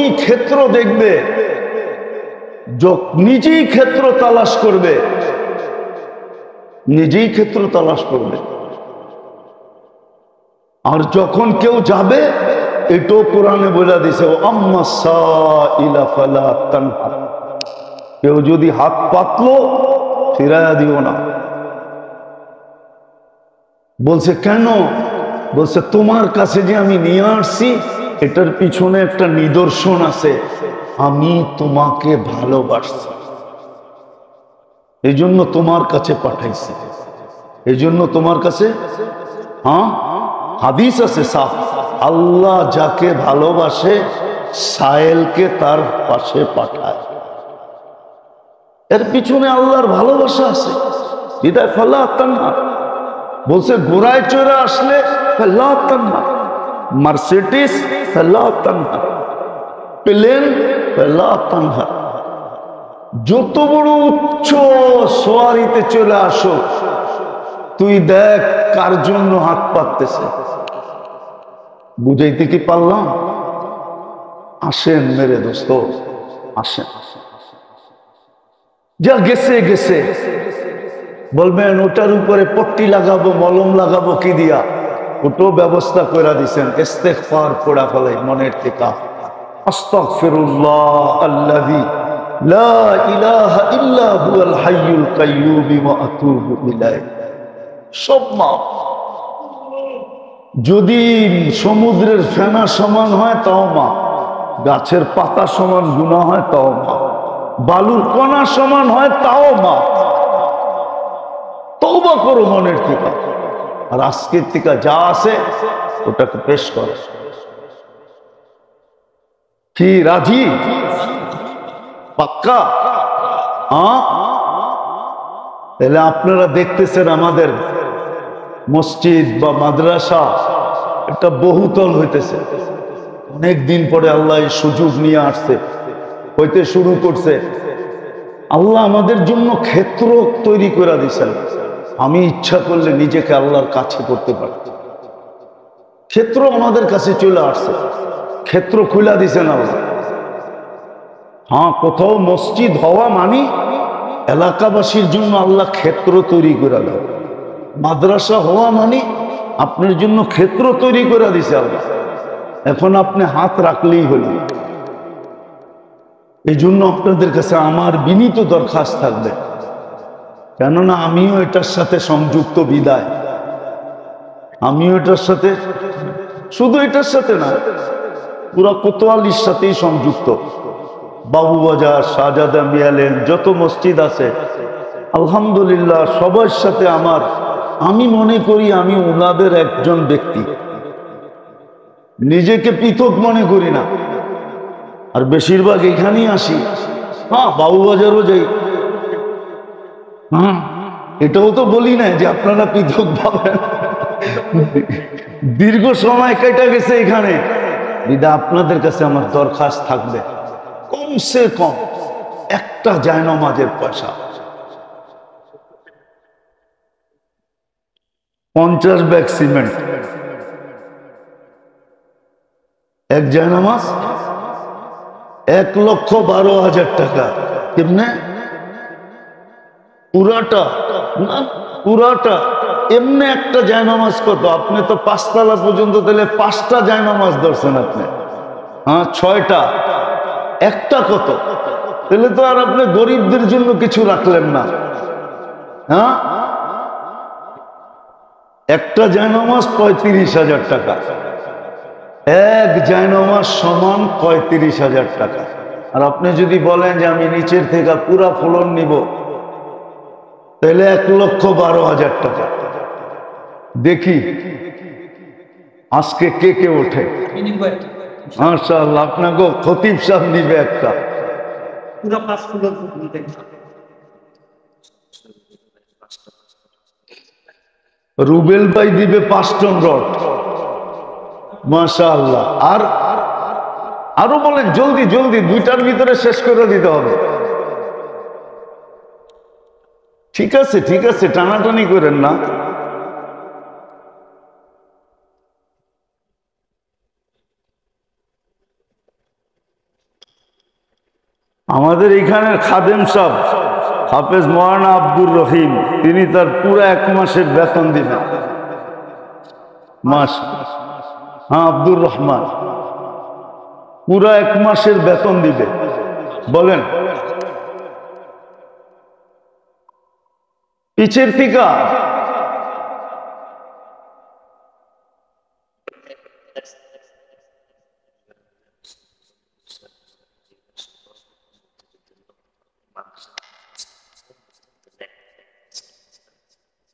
যখনই ক্ষেত্র দেখবে, নিজেই ক্ষেত্র তালাশ করবে, নিজেই ক্ষেত্র তালাশ করবে। আর যখন কেউ যাবে, এটাও কোরআনে বলে দিছে, আম্মা সাইলা ফালা তানহার, কেউ যদি হাত পাতলো ফিরাইয়া দিও না। বলছে কেন? বলছে তোমার কাছে যে আমি নিয়ে আসছি, এটার পিছনে একটা নিদর্শন আছে, আমি তোমাকে ভালোবাসছি, এই জন্য তোমার কাছে পাঠাইছি, এই জন্য তোমার কাছে। হ্যাঁ, হাদিস আছে সাফ, আল্লাহ যাকে ভালোবাসে সায়েলকে তার পাশে পাঠায়। এর পিছনে আল্লাহর ভালোবাসা আছে। বিদায় ফালা তান্না বলছে, ঘোড়ায় চড়ে আসলে ফালা তান্না, মার্সিডিস ফালা তান্না, প্লেন ফালা তান্না, যত বড় উচ্চ সোয়ারিতে চলে আসো, তুই দেখ কার জন্য হাত পাততেছে। বুঝাইতে কি পারলাম? আসেন মেরে দোস্ত, আসেন। যা গেছে গেছে, বলবেন ওটার উপরে পট্টি লাগাবো, মলম লাগাবো কি দিয়া, ওটাও ব্যবস্থা করে দিছেন। ইস্তেগফার পড়া ফেলাই মনের থেকে, আস্তাগফিরুল্লাহ আল্লাযী লা ইলাহা ইল্লা হুয়াল হাইয়ুল কাইয়্যুম ওয়া আতুবু ইলাইহি। সব মাপ। যদি সমুদ্রের ফেনা সমান হয় তাও মাপ, গাছের পাতা সমান গুনাহ হয় তাও মাপ, বালুর কণা সমান হয় তাও মাপ। তওবা করো মনের থেকে, আর আজকের থেকে যা আছে ওটাকে পেশ করো। কি রাজি? পাক্কা? হ্যাঁ। তাহলে আপনারা দেখতেছেন আমাদের মসজিদ বা মাদ্রাসা একটা বহুতল হইতেছে। অনেক দিন পরে আল্লাহ এই সুযোগ নিয়ে আসছে, হইতে শুরু করছে। আল্লাহ আমাদের জন্য ক্ষেত্র তৈরি করে দিয়েছেন। আমি ইচ্ছা করলে নিজেকে আল্লাহর কাছে করতে পারি। ক্ষেত্র আমাদের কাছে চলে আসছে, ক্ষেত্র খুলে দিয়েছেন আল্লাহ। হ্যাঁ, কোথাও মসজিদ হওয়া মানে এলাকাবাসীর জন্য আল্লাহ ক্ষেত্র তৈরি করে দেয়। মাদ্রাসা হওয়া মানে আপনার জন্য ক্ষেত্র তৈরি করে দিছে আল্লাহ। এখন আপনি হাত রাখলেই হল। এই জন্য আপনাদের কাছে আমার বিনীত দরখাস্ত থাকবে, কেননা আমিও এটার সাথে সংযুক্ত। বিদায়, আমিও এটার সাথে, শুধু এটার সাথে না, পুরা কোতোয়ালির সাথেই সংযুক্ত। বাবুবাজার, শাহজাদা মিয়ালের যত মসজিদ আছে, আলহামদুলিল্লাহ সবার সাথে আমার, আমি মনে করি আমি ওনাদের একজন ব্যক্তি, নিজেকে পৃথক মনে করি না। আর বেশিরভাগ এখানেই আসি। হ্যাঁ, বাবুবাজারও যাই। হ্যাঁ, এটাও তো বলি না যে আপনারা পৃথক ভাবেন। দীর্ঘ সময় কেটে গেছে এখানে, বিধায় আপনাদের কাছে আমার দরখাস্ত থাকবে, কমসে কম একটা জায়নামাজের পয়সা, 50 ব্যাগ সিমেন্ট, এক জায়নামাজ 1,12,000 টাকা। কেমনে? পুরাটা না, পুরাটা এমনি একটা জায়নামাজ কত? আপনি তো 5 তলা পর্যন্ত দিলে 5টা জায়নামাজ ধরছেন আপনি। হ্যাঁ, 6টা, একটা কত? তাহলে তো আর আপনি গরিবদের জন্য কিছু রাখলেন না। হ্যাঁ, একটা জায়নামাজ 35,000 টাকা, এক জায়নামাজ সমান 35,000 টাকা। আর আপনি যদি বলেন যে আমি নিচের থেকে পুরা ফলন নিব, তাহলে 1,12,000 টাকা। দেখি আজকে কে কে ওঠে। মাশাআল্লাহ, আপনাকে খতিব সাহেব নিবে একটা। রুবেল ভাই দিবে 5 টন রড। মাশাআল্লাহ। আর আরো বলেন জলদি জলদি, 2টার ভিতরে শেষ করে দিতে হবে। ঠিক আছে, ঠিক আছে, টানাটানি করেন না। আমাদের এখানের খাদেম সাহেব হাফেজ মৌলানা আব্দুর রহিম, তিনি তার পুরো 1 মাসের বেতন দিবেন। মাস, হ্যাঁ, আব্দুর রহমান পুরো 1 মাসের বেতন দিবে। বলেন পিছের ফিকা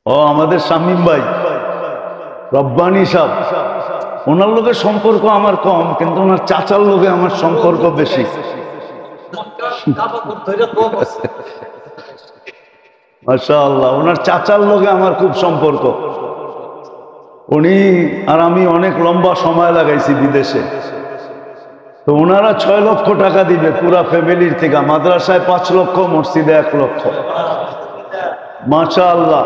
ও আমাদের শামীম ভাই রব্বানী সাহেব, ওনার লোকের সম্পর্ক আমার কম, কিন্তু ওনার চাচার লোকে আমার সম্পর্ক বেশি। মাশাআল্লাহ, ওনার চাচার লোকে আমার খুব সম্পর্ক। উনি আর আমি অনেক লম্বা সময় লাগাইছি বিদেশে। তো ওনারা 6 লক্ষ টাকা দিবে পুরা ফ্যামিলির থেকে, মাদ্রাসায় 5 লক্ষ, মসজিদে 1 লক্ষ। মাশাআল্লাহ,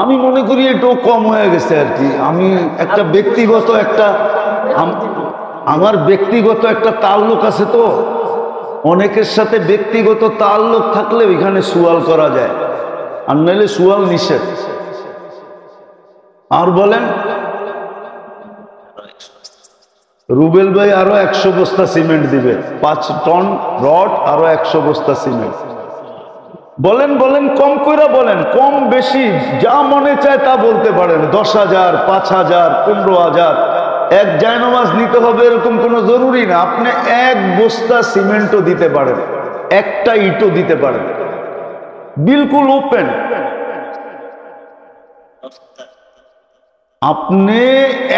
আমি মনে করি এটাও কম হয়ে গেছে আর কি। আমি একটা ব্যক্তিগত আমার ব্যক্তিগত একটা তাল্লুক আছে, তো অনেকের সাথে ব্যক্তিগত তাল্লুক থাকলে ওইখানে সুয়াল করা যায়, আর নাহলে সুয়াল নিষেধ। আর বলেন রুবেল ভাই আরো 100 বস্তা সিমেন্ট দিবে, 5 টন রড, আরো 100 বস্তা সিমেন্ট। বলেন বলেন, কম করে বলেন, কম বেশি যা মনে চায় তা বলতে পারেন। 10,000, 5,000, 15,000। এক জায়নামাজ নিতে হবে এরকম কোনো জরুরি না। আপনি 1 বস্তা সিমেন্টও দিতে পারেন, একটা ইটও দিতে পারেন, বিলকুল ওপেন। আপনি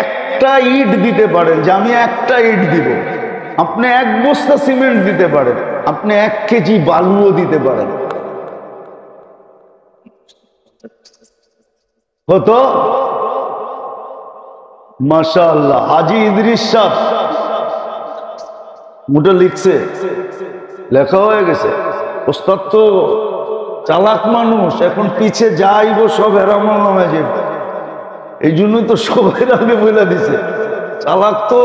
একটা ইট দিতে পারেন, যে আমি একটা ইট দিব। আপনি 1 বস্তা সিমেন্ট দিতে পারেন, আপনি 1 কেজি বালুও দিতে পারেন। হতো মাশাআল্লাহ। হাজী ইদ্রিস সাহেব মোটা লিখছে, লেখা হয়ে গেছে। ওস্তাদ তো চালাক মানুষ, এখন পিছে যাইব সব হেরামল নামে যাবে, এই জন্যই তো সবাই আগে বলে দিছে চালাক। তো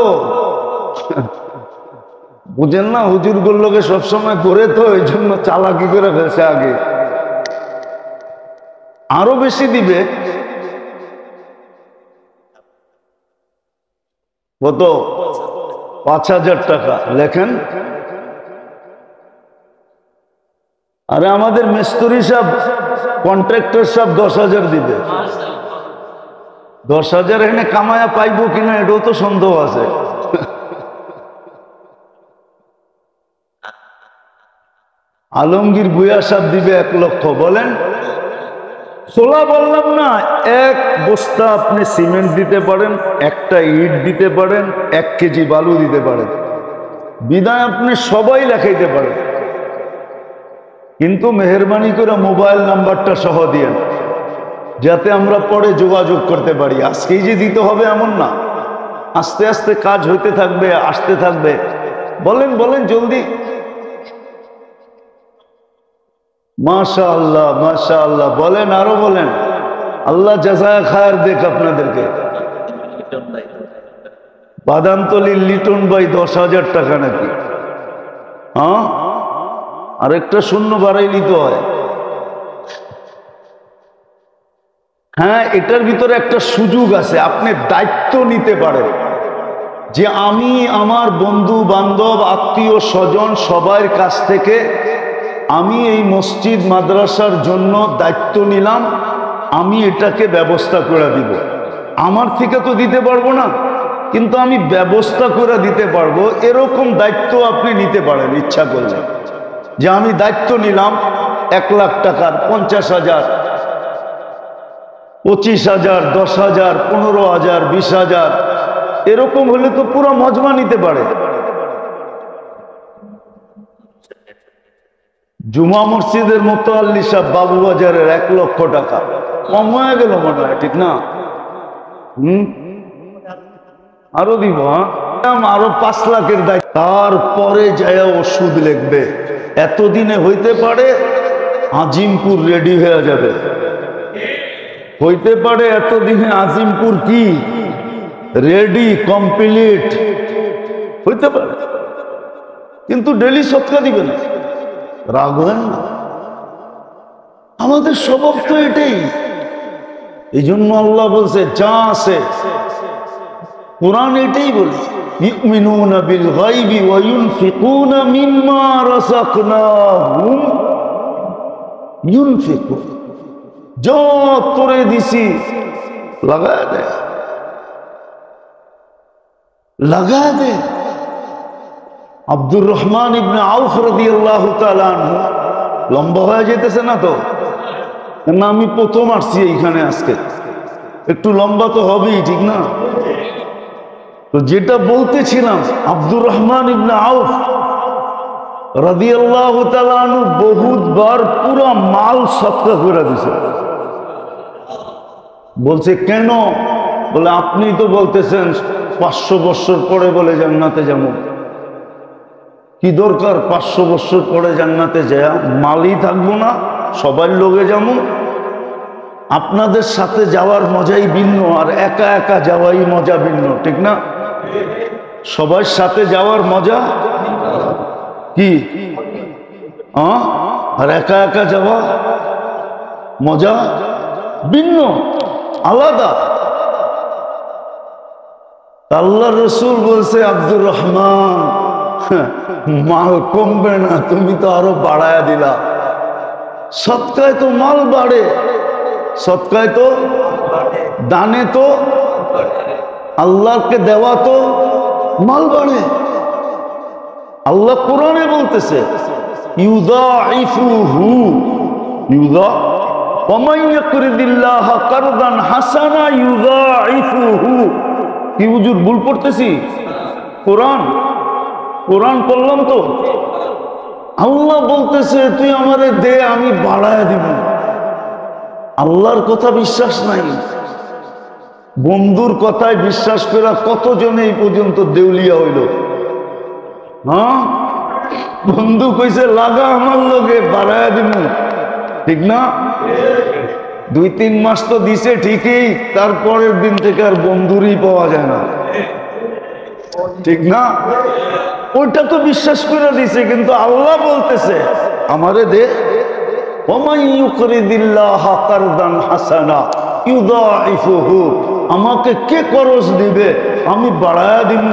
বুঝেন না, হুজুর গুলোকে সবসময় করে, তো এই জন্য চালাকি করে ফেলছে আগে। আরো বেশি দিবে, কত? 5,000 টাকা লেখেন। আরে আমাদের মিস্ত্রি সাহেব, কন্ট্রাক্টর সাহেব 10,000 দিবে। 10,000 এখানে কামায়া পাইবো কিনা এটাও তো সন্দেহ আছে। আলমগীর ভুইয়া সাহেব দিবে 1 লক্ষ। বলেন সোলা বললাম না, 1 বস্তা আপনি সিমেন্ট দিতে পারেন, একটা ইট দিতে পারেন, 1 কেজি বালু দিতে পারেন, বিদায় আপনি সবাই লেখাইতে পারেন। কিন্তু মেহরবানি করে মোবাইল নাম্বারটা সহ দিয়েন, যাতে আমরা পরে যোগাযোগ করতে পারি। আজকেই যে দিতে হবে এমন না, আস্তে আস্তে কাজ হইতে থাকবে, আসতে থাকবে। বলেন বলেন জলদি। মাশাআল্লাহ মাশাআল্লাহ, বলেন আরো বলেন। আল্লাহ জাযায়ে খায়ের দেখ আপনাদেরকে। বাদামতলির লিটন ভাই 10,000 টাকা নাকি? হ্যাঁ, আরেকটা শূন্য বাড়াই নিতে হয়। হ্যাঁ, এটার ভিতরে একটা সুযোগ আছে, আপনি দায়িত্ব নিতে পারেন যে আমি আমার বন্ধু বান্ধব আত্মীয় স্বজন সবার কাছ থেকে আমি এই মসজিদ মাদ্রাসার জন্য দায়িত্ব নিলাম, আমি এটাকে ব্যবস্থা করে দিব। আমার থেকে তো দিতে পারবো না, কিন্তু আমি ব্যবস্থা করে দিতে পারবো। এরকম দায়িত্ব আপনি নিতে পারেন ইচ্ছা করলে, যে আমি দায়িত্ব নিলাম 1 লাখ টাকার, 50,000, 25,000, 10,000, 15,000, 20,000, এরকম হলে তো পুরো মজমা নিতে পারে। জুমা মসজিদের মোতাল্লি সাহেব বাবুবাজারের 1 লক্ষ টাকা, কম হয়ে গেল মনে হয়, ঠিক না? আরো দিব, আরো 5 লাখের দায়িত্ব। তারপরে যায় ওষুধ লিখবে। এতদিনে হইতে পারে আজিমপুর রেডি হয়ে যাবে, হইতে পারে এতদিনে আজিমপুর কি রেডি কমপ্লিট হইতে পারে, কিন্তু ডেলি সৎকা দিবে না। রাগ হয় না? আমাদের স্বভাব তো এটাই। এই জন্য আল্লাহ বলছে যা আছে, কোরআন এটাই বলছে, ইউমিনুনা বিল গায়বি ওয়া ইউনফিকুনা মিম্মা রাযাকনাহুম ইউনফিকুন। যা তোরে দিছি লাগায় দে, লাগায় দে। আব্দুর রহমান ইবনে আউফ রাদিয়াল্লাহু তাআলা আনহু, লম্বা হয়ে যেতেছে না তো? না, আমি প্রথম আসছি এইখানে আজকে, একটু লম্বা তো হবেই, ঠিক না? তো যেটা বলতেছিলাম, আব্দুর রহমান ইবনে আউফ রাদিয়াল্লাহু তাআলা আনহু বহুতবার পুরা মাল সদকা করে দিয়েছে। বলছে কেন? বলে আপনি তো বলতেছেন 500 বছর পরে বলে জান্নাতে যাব, কি দরকার 500 বছর পরে জান্নাতে যায়? মালই থাকবো না, সবার লোকে যেমন। আপনাদের সাথে যাওয়ার মজাই ভিন্ন, আর একা একা যাওয়াই মজা ভিন্ন, ঠিক না? সবার সাথে যাওয়ার মজা কি, আর একা একা যাওয়া মজা ভিন্ন, আলাদা। আল্লাহ রসুল বলছে আব্দুর রহমান, মাল কমবে না, তুমি তো আরো বাড়ায়া দিলা। সৎকায় তো মাল বাড়ে, সৎকায় তো, দানে তো, আল্লাহকে দেওয়া তো মাল বাড়ে। আল্লাহ কোরআনে বলতেছে ইউদাইফুহু, ইউদা ওয়ামান ইয়াকরিদিল্লাহা কারদান হাসানা ইউদাইফুহু। কি হুজুর ভুল পড়তেছি? কোরআন পড়লাম তো। আল্লাহ বলতেছে তুই আমারে দে, আমি বাড়ায় দিব। আল্লাহর কথা বিশ্বাস নাই, বন্ধুর কথায় বিশ্বাস করে কতজনে এই পর্যন্ত দেউলিয়া হইল। হ্যাঁ, বন্ধু কইছে লাগা আমার লগে, বাড়ায় দিব, ঠিক না? 2-3 মাস তো দিছে ঠিকই, তারপরের দিন থেকে আর বন্ধুরই পাওয়া যায় না, ঠিক না? ওইটা তো বিশ্বাস করে দিছে, কিন্তু আল্লাহ বলতেছে আমারে দে। ওমান ইউকরিদিল্লাহা কারদান হাসানা ইউদাইফুহু, আমাকে কে করজ দিবে, আমি বাড়ায়া দিব।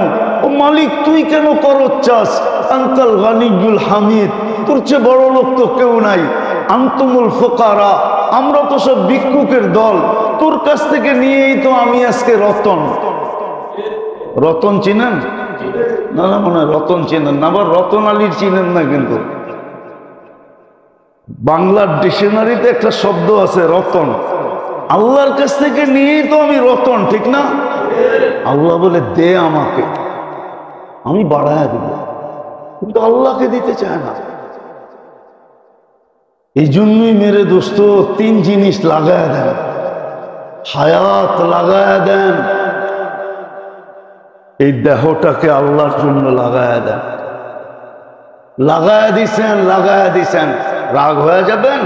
ও মালিক, তুই কেন করজ চাস? আনতাল গানিয়ুল হামিদ, তোর চেয়ে বড় লোক তো কেউ নাই। আনতুমুল ফুকারা, আমরা তো সব ভিক্ষুকের দল, তোর কাছ থেকে নিয়েই তো আমি আজকে রতন। রতন চিনেন? না না, মনে হয় রতন চিনেন না, আবার রতন আলীর চিনেন না। কিন্তু বাংলার ডিকশনারিতে একটা শব্দ আছে রতন। আল্লাহর কাছ থেকে নিয়েই তো আমি রতন, ঠিক না? আল্লাহ বলে দে আমাকে, আমি বাড়ায় দিব, কিন্তু আল্লাহকে দিতে চায় না। এই জন্যই মেরে দোস্ত 3 জিনিস লাগায় দেন, হায়াত লাগায় দেন, এই দেহটাকে আল্লাহর জন্য লাগায় দেন। লাগায় দিছেন, রাগ হয়ে যাবেন?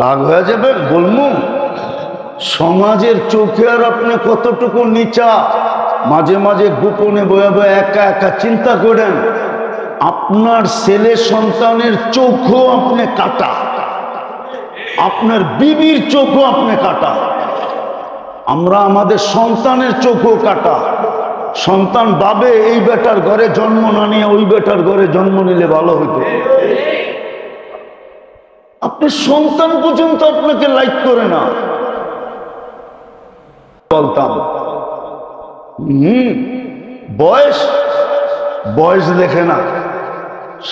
রাগ হয়ে যাবেন? বলবো সমাজের চোখে আর আপনি কতটুকু নিচা। মাঝে মাঝে গোপনে বয়ে বয়ে একা একা চিন্তা করেন, আপনার ছেলে সন্তানের চোখও আপনি কাটা, আপনার বিবির চোখও আপনি কাটা। আমরা আমাদের সন্তানের চোখও কাটা। সন্তান ভাবে এই বেটার ঘরে জন্ম না নিয়ে ওই বেটার ঘরে জন্ম নিলে ভালো হতো। আপনি সন্তান পর্যন্ত আপনাকে লাইক করে না। বলতাম বয়স দেখে না,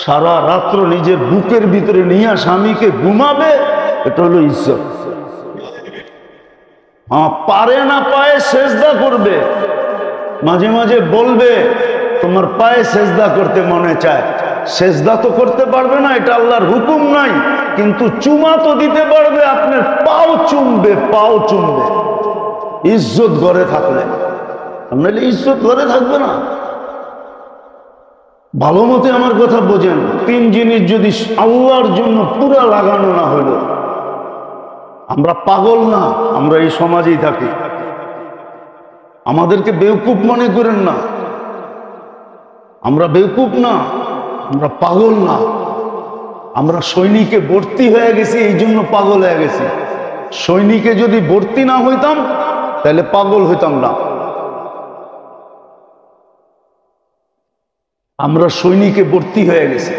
সারা রাত্র নিজের বুকের ভিতরে নিয়ে স্বামীকে ঘুমাবে, এটা হলো ইজ্জত। পারে না পায়ে সেজদা করবে, মাঝে মাঝে বলবে তোমার পায়ে সেজদা করতে মনে চায়। সেজদা তো করতে পারবে না, এটা আল্লাহর হুকুম নাই, কিন্তু চুমা তো দিতে পারবে, আপনার পাও চুমবে। ইজ্জত ঘরে থাকলে, নাহলে ইজ্জত ঘরে থাকবে না। ভালো মতে আমার কথা বোঝেন। 3 জিনিস যদি আল্লাহর জন্য পুরা লাগানো না হলো, আমরা পাগল না, আমরা এই সমাজেই থাকি। আমাদেরকে বেউকুফ মনে করেন না, আমরা বেউকুফ না। আমরা পাগল না, আমরা সৈনিকে ভর্তি হয়ে গেছি, এই জন্য পাগল হয়ে গেছি। সৈনিকে যদি ভর্তি না হইতাম তাহলে পাগল হইতাম না। আমরা সৈনিকে ভর্তি হয়ে গেছি।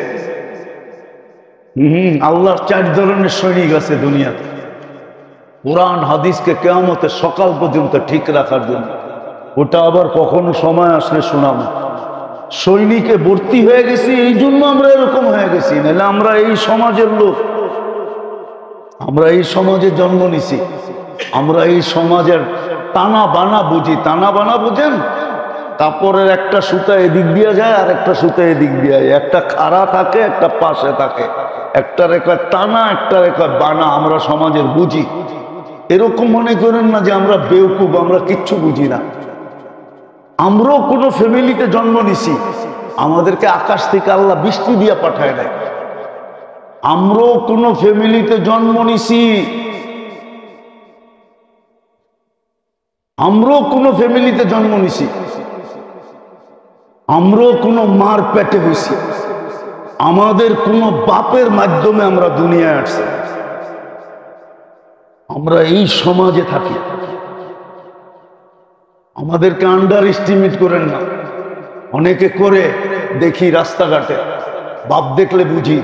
আল্লাহর 4 ধরনের সৈনিক আছে দুনিয়াতে, কোরআন হাদিসকে কিয়ামতের সকাল পর্যন্ত ঠিক রাখার জন্য। ওটা আবার কখনো সময় আসলে শোনাবো। সৈনিকে ভর্তি হয়ে গেছি, এই জন্য আমরা এরকম হয়ে গেছি। নাহলে আমরা এই সমাজের লোক, আমরা এই সমাজে জন্ম নিছি, আমরা এই সমাজের টানা বানা বুঝি। টানা বানা বুঝেন? কাপড়ের একটা সুতা এদিক দিয়ে যায় আর একটা সুতা এদিক দিয়ে যায়, একটা খাড়া থাকে একটা পাশে থাকে, একটা রেখা টানা একটা রেখা বানা। আমরা সমাজের বুঝি। এরকম মনে করেন না যে আমরা বেওকুফ, আমরা কিচ্ছু বুঝি না। আমরাও কোনো ফ্যামিলিতে জন্ম নিছি, আমাদেরকে আকাশ থেকে আল্লাহ বৃষ্টি দিয়ে পাঠায় নাই। আমরাও কোনো ফ্যামিলিতে জন্ম নিছি, আমরাও কোনো ফ্যামিলিতে জন্ম নিছি, আমরাও কোনো মার পেটে হইছি, আমাদের কোনো বাপের মাধ্যমে আমরা দুনিয়ায় আসছি। আমরা এই সমাজে থাকি, আমাদেরকে আন্ডার এস্টিমেট করেন না। অনেকে করে দেখি রাস্তাঘাটে, বাপ দেখলে বুঝি।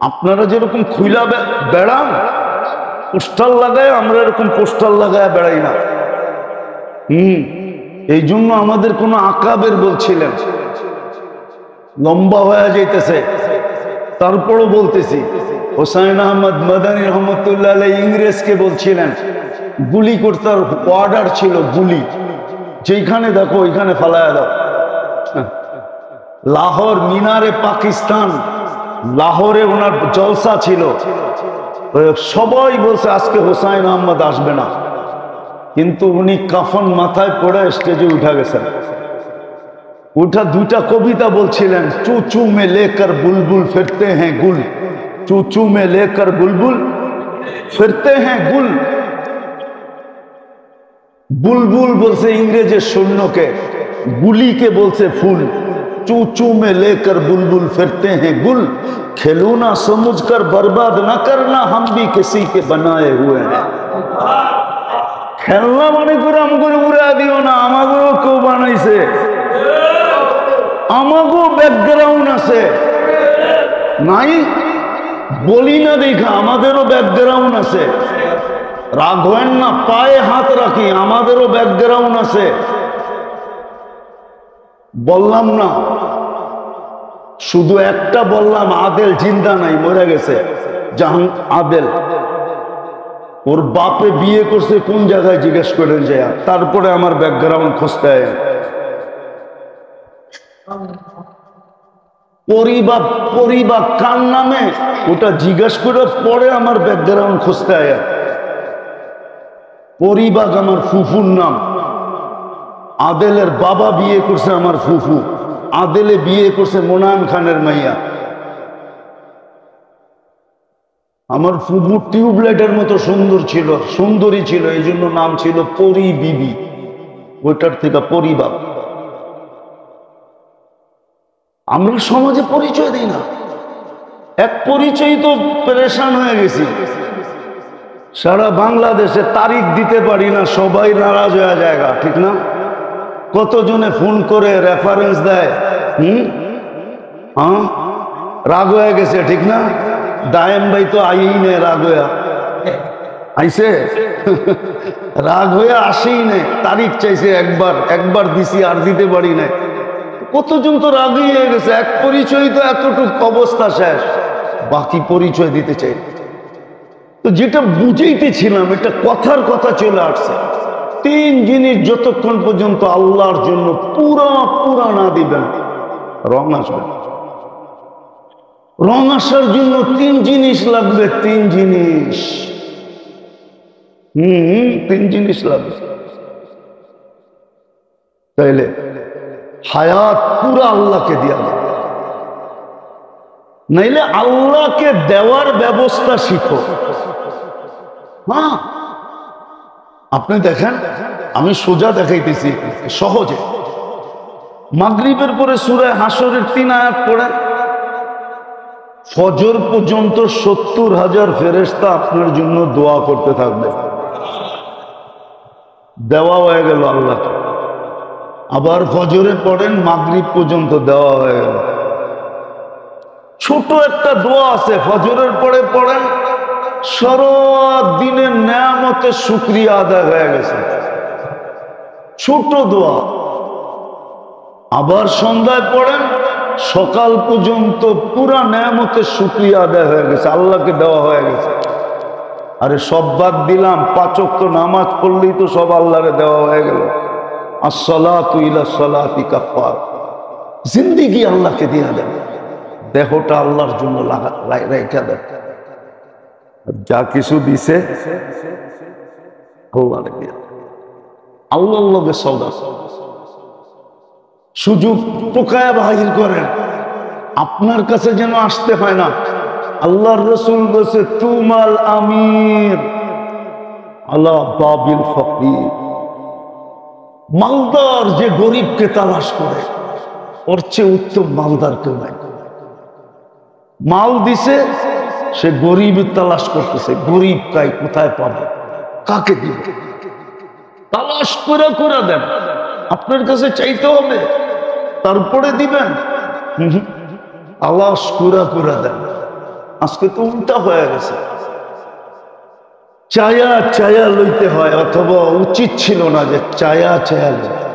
আপনারা যেরকম খুইলা বেড়ান পোস্টার লাগায়, আমরা এরকম পোস্টার লাগায় বেড়াই না। এই জন্য আমাদের কোনো আকাবের বলছিলেন, লম্বা হয়ে যাইতেছে, তারপরও বলতেছি। হোসাইন আহমদ মাদানী রহমতুল্লাহ আলাইহি ইংরেজকে বলছিলেন, গুলি করতে অর্ডার ছিল, গুলি যেখানে দেখো ওইখানে ফালায়া দাও। লাহোর মিনারে পাকিস্তান, লাহোরে ওনার জলসা ছিল, সবাই বলছে আজকে হোসাইন আহমদ আসবে না, কিন্তু উনি কাফন মাথায় পড়ে স্টেজে উঠা গেছেন। উঠা 2টা কবিতা বলছিলেন, চুচু মে লেকর বুলবুল ফিরতে হ্যাঁ গুল, চুচু মে লেকর বুলবুল ফিরতে হ্যাঁ গুল। বুলবুল বলছে ইংরেজের সৈন্যকে, গুলিকে বলছে ফুল। চুচু মে লেকর বুলবুল ফিরতে হ্যাঁ গুল, খেলুনা সমুঝকর বরবাদ না করনা, হাম ভি কিসি কে বানায়ে হুয়ে হ্যাঁ। খেলনা মনে করে আমগরে উড়া দিও না, আমাগরও কেউ বানাইছে, আমাগো ব্যাকগ্রাউন্ড আছে নাই, বলি না দেখা আমাদেরও ব্যাকগ্রাউন্ড আছে। রাগ হয় না, পায়ে হাত রাখি, আমাদেরও ব্যাকগ্রাউন্ড আছে। বললাম না, শুধু একটা বললাম, আদেল জিন্দা নাই, মরে গেছে। জাহান আদেল, ওর বাপে বিয়ে করছে কোন জায়গায় জিজ্ঞেস করেন যায়, তারপরে আমার ব্যাকগ্রাউন্ড খুঁজতে হয়। পরিবার পরিবার কার নামে ওটা জিজ্ঞেস করে পরে আমার ব্যাকগ্রাউন্ড খুঁজতে হয়। পরিবার আমার ফুফুর নাম, আদেলের বাবা বিয়ে করছে আমার ফুফু, আদেলে বিয়ে করছে মোনায়েম খানের মাইয়া। আমার ফুফু টিউবলাইটের মতো সুন্দর ছিল, সুন্দরী ছিল, এই জন্য নাম ছিল পরি বিবি, ওইটার থেকে পরিবার। আমরা সমাজে পরিচয় দিই না, এক পরিচয় তো পেরেশান হয়ে গেছি। সারা বাংলাদেশে তারিখ দিতে পারি না, সবাই নারাজ হয়ে জায়গা, ঠিক না? কতজনে ফোন করে রেফারেন্স দেয়, রাগ হয়ে গেছে, ঠিক না? দায়েম ভাই তো আইই নেই, রাগ হয়ে আইছে, রাগ হয়ে আসেই নেই, তারিখ চাইছে, একবার দিছি আর দিতে পারি নাই। কতজন তো রাগই হয়ে গেছে, এক পরিচয় তো এতটুকু অবস্থা শেষ, বাকি পরিচয় দিতে চাই। তো যেটা বুঝাইতেছিলাম, এটা কথার কথা চলে আসছে। 3 জিনিস যতক্ষণ পর্যন্ত আল্লাহর জন্য পুরা না দিবেন, রং আসবে। রং আসার জন্য 3 জিনিস লাগবে, 3 জিনিস। 3 জিনিস লাগবে, তাইলে হায়াত পুরা আল্লাহকে দিয়া দেবে। নাইলে আল্লাহকে দেওয়ার ব্যবস্থা শিখো। আপনি দেখেন, আমি সোজা দেখাইতেছি সহজে। মাগরিবের পরে সূরা হাসরের 3 আয়াত পড়েন, ফজর পর্যন্ত 70,000 ফেরেশতা আপনার জন্য দোয়া করতে থাকবে। দেওয়া হয়ে গেল আল্লাহকে। আবার ফজরে পড়েন, মাগরিব পর্যন্ত দেওয়া হয়ে গেল। ছোট একটা দোয়া আছে, ফজরের পরে পড়েন, সারা দিনের নেয়ামতের শুকরিয়া আদায় হয়ে গেছে। ছোট দোয়া। আবার সন্ধ্যায় পড়েন, সকাল পর্যন্ত পুরা নেয়ামতের শুকরিয়া আদায় হয়ে গেছে, আল্লাহকে দেওয়া হয়ে গেছে। আরে সব বাদ দিলাম, 5 ওয়াক্ত নামাজ পড়লেই তো সব আল্লাহরে দেওয়া হয়ে গেল। আসসালাতু ইলা সালাতি কাফার, জিন্দেগি আল্লাহকে দিয়া দেন, দেহটা আল্লাহর জন্য রাইখা দেন। যা কিছু দিছে আল্লাহরে দিয়া দেন। আল্লাহর লগে সওদা, সুযোগ টোকায়া বাহির করেন, আপনার কাছে যেন আসতে হয় না। আল্লাহর রাসূল বলেছে, তুমাল আমির আলা বাবিল ফকির। মালদার যে গরিবকে তালাশ করে, ওর চেয়ে উত্তম মালদার কেউ নাই। মাল দিছে, সে গরিবের তালাশ করতেছে, গরিব কাই কোথায় পাবে, কাকে দিবে, তালাশ করে করে দেন। আপনার কাছে চাইতে হবে, তারপরে দিবেন। তালাশ করে করে দেন। আজকে তো উল্টা হয়ে গেছে, চায়া চায়া লইতে হয়, অথবা উচিত ছিল না যে চায়া চায়া লইতে।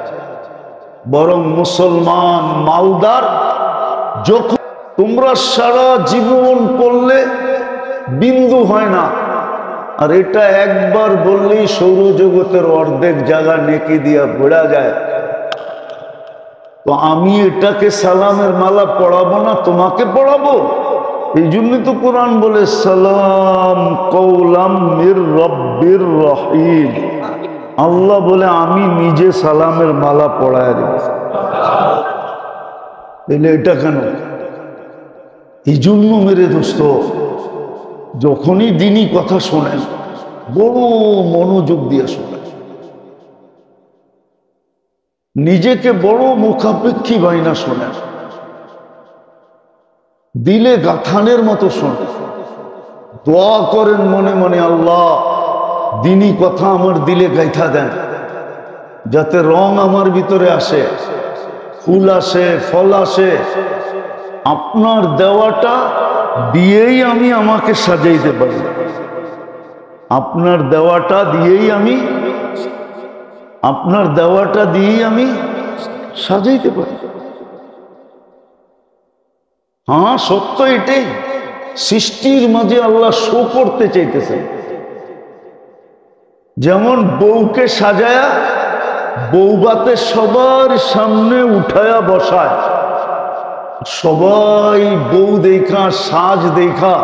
বরং মুসলমান মালদার, যখন তোমরা সারা জীবন করলে বিন্দু হয় না, আর এটা একবার বললেই সৌরজগতের অর্ধেক জায়গা নেকি দিয়া ভরা যায়। তো আমি এটাকে সালামের মালা পড়াবো না, তোমাকে পড়াবো। এই জন্যই তো কোরআন বলে, সালাম কওলাম মির রব্বির রহিম। আল্লাহ বলে, আমি নিজে সালামের মালা পড়ায় দেব। তাহলে এটা কেন? এই জন্য মেরে দোস্ত, যখনই দিনই কথা শোনেন, বড় মনোযোগ দিয়ে শোনেন, নিজেকে বড় মুখাপেক্ষী বাইনা শোনেন, দিলে গাথানের মতো শোনেন, দোয়া করেন মনে মনে, আল্লাহ দিনই কথা আমার দিলে গাইথা দেন, যাতে রং আমার ভিতরে আসে, ফুল আসে, ফল আসে। আপনার দেওয়াটা দিয়েই আমি আমাকে সাজাইতে পারি, আপনার দেওয়াটা দিয়েই আমি, আপনার দেওয়াটা দিয়েই আমি সাজাইতে পারি। হ্যাঁ, সত্য এটাই। সৃষ্টির মাঝে আল্লাহ শো করতে চাইতেছেন। যেমন বউকে সাজায়া বউবাতে সবার সামনে উঠায়া বসায়, সবাই বউ দেখা, সাজ দেখা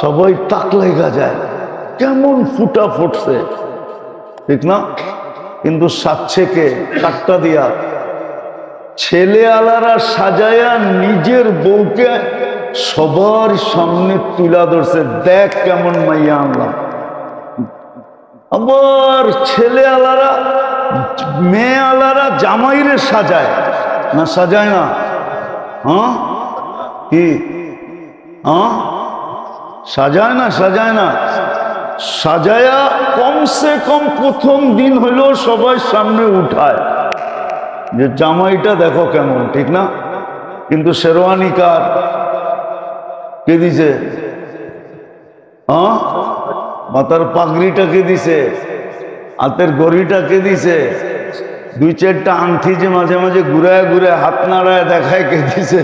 সবাই তাক লেগা যায়, কেমন ফুটা ফুটছে, ঠিক না? কিন্তু সাজছে কে? কাটটা দিয়া। ছেলে আলারা সাজায়া নিজের বউকে সবার সামনে তুলা ধরছে, দেখ কেমন মাইয়া আনলাম। আবার ছেলে আলারা, মেয়ে আলারা জামাইরে সাজায় না, সাজায় না? হ্যাঁ, কি? হ্যাঁ, সাজায় না, সাজায় না? সাজায়া কমসে কম প্রথম দিন হইলেও সবাই সামনে উঠায় যে জামাইটা দেখো কেমন, ঠিক না? কিন্তু শেরওয়ানি কার? কে দিছে? হ্যাঁ, মাথার পাগড়িটা কে দিছে? হাতের ঘড়িটা কে দিছে? 2-4টা আংটি যে মাঝে মাঝে ঘুরায় ঘুরে হাত নাড়ায় দেখায়, কে দিছে?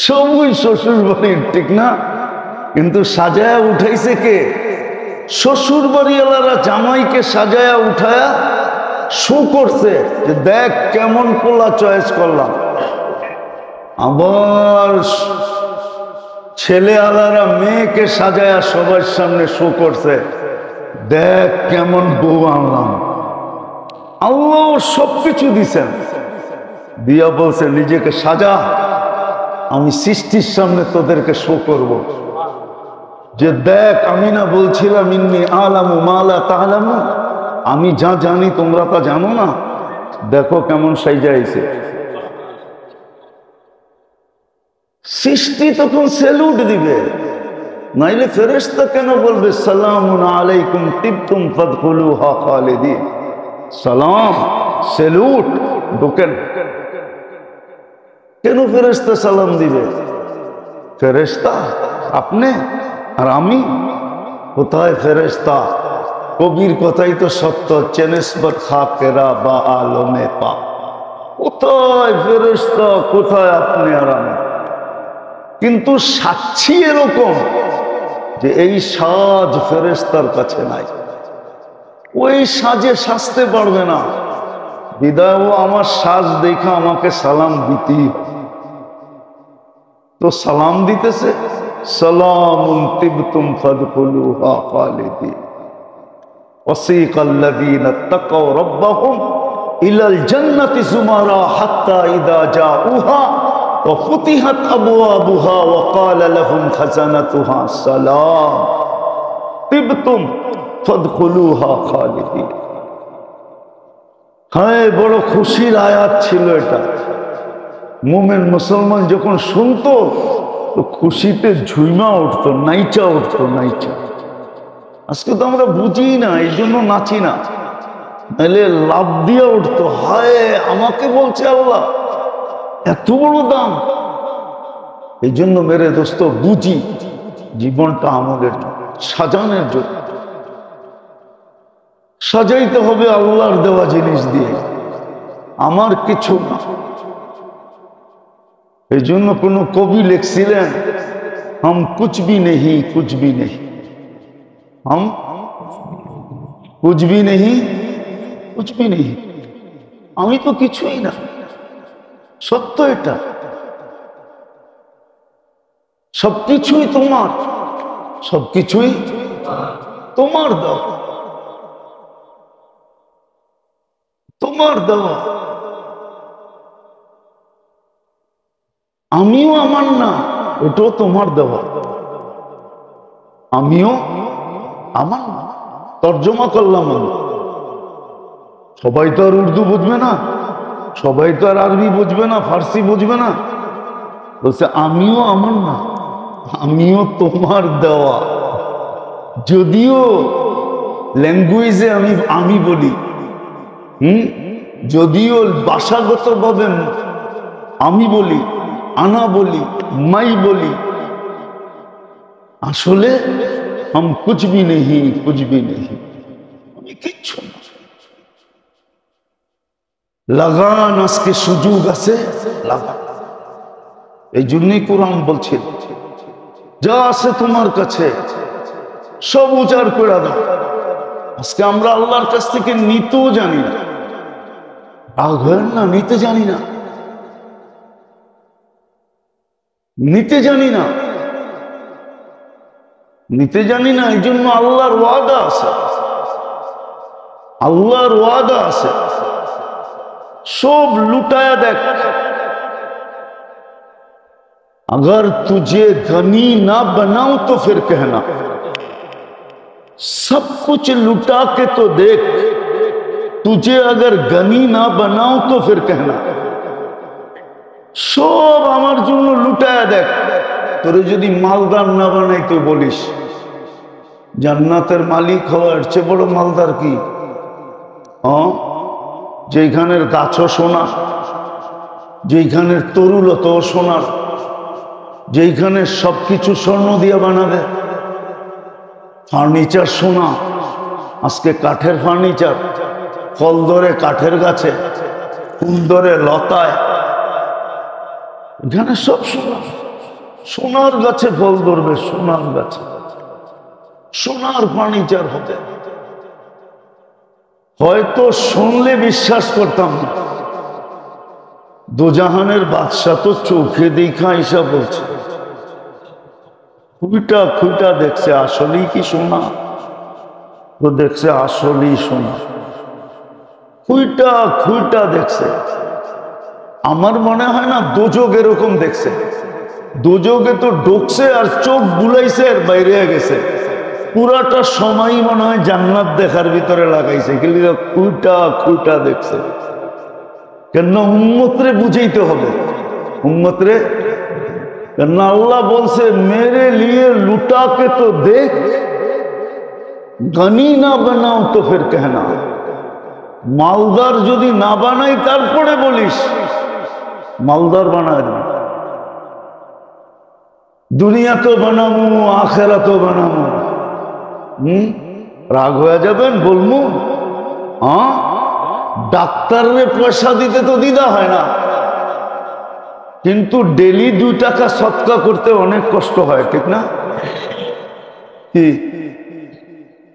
সবই শ্বশুর বাড়ির, ঠিক না? কিন্তু সাজায়া উঠাইছে কে? শ্বশুর বাড়িওয়ালারা জামাইকে সাজায়া উঠায়া শো করছে যে দেখ কেমন পোলা চয়েস করলাম। আবার ছেলে আলারা মেয়েকে সাজায়া সবার সামনে শো করছে, দেখ কেমন বউ আনলাম। আল্লাহ সবকিছু দিছেন, দিয়া বলছে নিজেকে সাজা, আমি সৃষ্টির সামনে তোদেরকে শো করব, যে দেখ আমি না বলছিলাম ইন্নী আলামু মা লা তা'লামুন, আমি যা জানি তোমরা তা জানো না। দেখো কেমন সাইজাইছে। সৃষ্টি তখন সেলুট দিবে, নাইলে ফেরেশতা কেন বলবে সালামুন আলাইকুম তিবতুম ফাদখুলুহা খালিদিন। সালাম, সেলুট, ঢোকেন। কেন ফেরেশতা সালাম দিবে? ফেরেশতা আপনি আর আমি? কোথায় ফেরেশতা? কবির কথাই তো সত্য, চেনেসবত খাকেরা বা আলমে পা। কোথায় ফেরেশতা, কোথায় আপনি আর আমি? কিন্তু সাক্ষী এরকম যে এই সাজ ফেরেশতার কাছে নাই, ওই সাজে সাজতে পারবে না। বিদায় ও আমার সাজ দেখা আমাকে সালাম দিতেই, তো সালাম দিতেছে সালামুন তিবতুম ফাদখুলুহা খালিদিন। ওয়াসিকাল্লাযীনা তাকাও রাব্বাহুম ইলাল জান্নাতি যুমারা হাত্তা ইযা জাউহা ওয়া ফুতিহাত আবওয়াবুহা ওয়া ক্বালা লাহুম খাজানাতুহা সালাম তিবতুম ফাদখুলুহা খালিদিন। হায়, বড় খুশির আয়াত ছিল এটা। মুমিন মুসলমান যখন শুনতো তো খুশিতে ঝুইমা উঠতো, নাইচা উঠতো, নাইচা। আজকে তো আমরা বুঝি না, এই জন্য নাচি না, নাহলে লাভ দিয়ে উঠতো। হায়, আমাকে বলছে আল্লাহ, এত বড় দাম। এই জন্য মেরে দোস্ত বুঝি জীবনটা আমাদের সাজানোর জন্য। সাজাইতে হবে আল্লাহর দেওয়া জিনিস দিয়ে, আমার কিছু না। এই জন্য কোন কবি লিখছিলেন, হাম কুছ ভি নেহি, কুছ ভি নেহি, হাম কুছ ভি নেহি, কুছ ভি নেহি। আমি তো কিছুই না, সত্য এটা। সবকিছুই তোমার, সবকিছুই তোমার দাও, তোমার দেওয়া। আমিও আমার না, এটাও তোমার দেওয়া। আমিও আমার না, তর্জমা করলাম আমি। সবাই তো আর উর্দু বুঝবে না, সবাই তো আর আরবি বুঝবে না, ফার্সি বুঝবে না। বলছে আমিও আমার না, আমিও তোমার দেওয়া। যদিও ল্যাঙ্গুয়েজে আমি বলি, যদিও ভাষাগত ভাবে আমি বলি, আনা বলি, মাই বলি, আসলে हम कुछ भी नहीं, कुछ भी नहीं, আমি কিচ্ছু না। লাগান, আজকে সুযোগ আছে, লাগান। এই জন্যই কোরআন বলছে যা আছে তোমার কাছে সব উজাড় করে দাও। আজকে আমরা আল্লাহর কাছ থেকে নিতেও জানি না। রাগ হয় না, নিতে জানি না, নিতে জানি না, নিতে জানি না। এই জন্য আল্লাহর ওয়াদা আছে, আল্লাহর ওয়াদা আছে, সব লুটায়া দেখ। अगर तुझे गनी ना बनाऊं तो फिर कहना, सब कुछ लुटा के तो देख, तुझे अगर गनी ना बनाऊं तो फिर कहना। সব আমার জন্য লুটায়া দেখ, তোরে যদি মালদার না বানাই তো বলিস। জান্নাতের মালিক হওয়ার চেয়ে বড় মালদার কি? যেখানের গাছও সোনা, যেখানের তরুলতা সোনার, যেখানে সবকিছু স্বর্ণ দিয়ে বানাবে, ফার্নিচার সোনা। আজকে কাঠের ফার্নিচার, ফল ধরে কাঠের গাছে, ফুল ধরে লতায়, এখানে সব সোনা। সোনার গাছে ফল ধরবে, সোনার গাছে সোনার ফার্নিচার হবে। হয়তো শুনলে বিশ্বাস করতাম না। দোজাহানের বাদশাহ তো চোখে দেখা ঈশা বলছে, খুঁটা খুঁটা দেখছে, আসলেই কি সোনা? তো দেখছে আসলেই সোনা, খুঁটা খুঁটা দেখছে। আমার মনে হয় না দোজক এরকম দেখছে। দোজকে তো ঢুকছে আর চোখ বুলাইছে আর বাইরে গেছে। পুরাটা সময় মনে হয় জান্নাত দেখার ভিতরে লাগাইছে, কিন্তু খুঁটা খুঁটা দেখছে। কেন উম্মতরে বুঝাইতে হবে, উম্মতরে। কেন আল্লাহ বলছে মেরে লিয়ে লুটা কে তো দেখ, গনি না বানাও তো ফির कहना। মালদার যদি না বানাই তারপরে বলিস মালদার বানায় না। দুনিয়া তো বানাবো, আখেরা তো বানাবো। রাগ হয়ে যাবেন বলবো? হ্যাঁ, ডাক্তাররে পয়সা দিতে তো দ্বিধা হয় না, কিন্তু ডেলি 2 টাকা সৎকা করতে অনেক কষ্ট হয়, ঠিক না? কি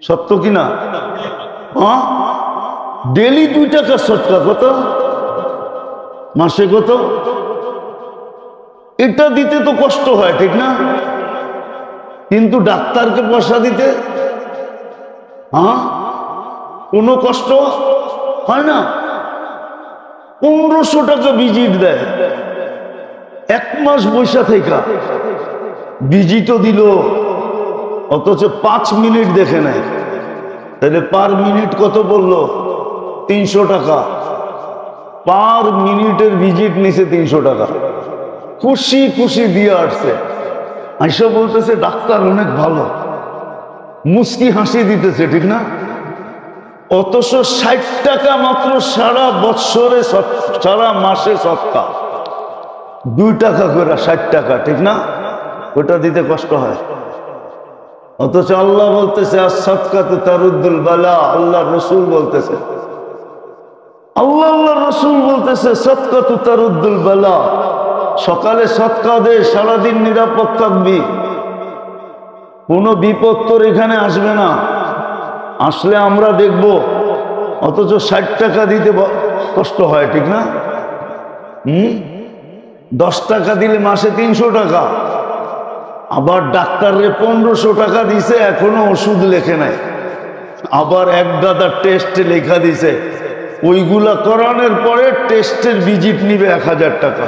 সত্য কিনা? হ্যাঁ, ডেলি 2 টাকা সৎকা কত? মাসে কত? এটা দিতে তো কষ্ট হয়, ঠিক না? কিন্তু ডাক্তারকে পয়সা দিতে হ্যাঁ কোনো কষ্ট হয় না। 1500 টাকা ভিজিট দেয়, 1 মাস বৈশা থেকে ভিজিটও দিল, অথচ 5 মিনিট দেখে নেয়। তাহলে পার মিনিট কত বললো? 300 টাকা। পার মিনিটের ভিজিট নিছে 300 টাকা। খুশি খুশি দিয়ে আসছে, আইসা বলতেছে ডাক্তার অনেক ভালো, মুস্কি হাসি দিতেছে, ঠিক না? অথচ 60 টাকা মাত্র সারা বৎসরে, সারা মাসে সৎকা 2 টাকা করে 60 টাকা, ঠিক না? ওটা দিতে কষ্ট হয়। অথচ আল্লাহ বলতেছে as-সাদকাতু তারুদ্দুল বালা। আল্লাহ রসুল বলতেছে, আল্লাহ রসুল বলতেছে সাদকাতু তারুদ্দুল বালা। সকালে সৎকা দে, সারাদিন নিরাপদ থাকবি, কোনো বিপদ তোর এখানে আসবে না। আসলে আমরা দেখব, অথচ 60 টাকা দিতে কষ্ট হয়, ঠিক না? 10 টাকা দিলে মাসে 300 টাকা। আবার ডাক্তাররে 1500 টাকা দিছে, এখনো ওষুধ লেখে নাই। আবার এক গাদা টেস্ট লেখা দিছে, ওইগুলা করানোর পরে টেস্টের ভিজিট নিবে 1000 টাকা।